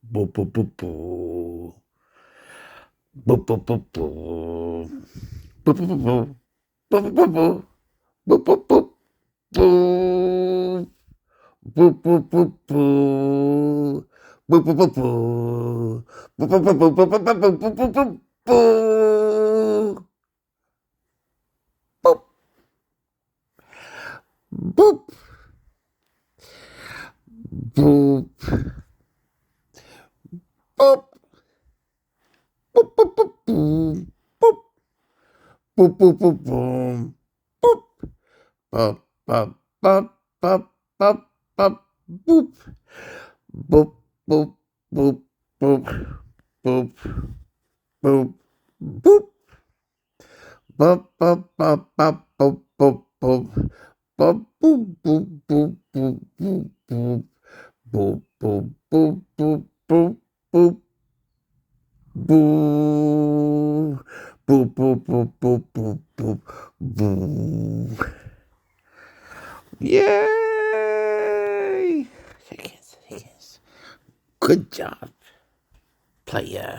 Boo boo boo boo. Boo boo boo boo. Boo boo boo boo. Boo boo boo boo. Boo boo boo boo. Boo boo boo boo. Boo boo boo boo. Boo boo boo boo boo boo boo boo boo boo boo. Boop. Boop. Boop. Boop. Boop boop boop boop. Boop. Boop boop boop boom. Boop. Bop bop bop bop bop bop boop. Boop boop boop boop boop boop boop. Bop bop bop bop boop boop boop. Bop boop boop boop boop boop boop. Boop boop boop boop boop boop. Boo. Boop boop boop boop boop boop boo. Yay! Chickens. Good job, player.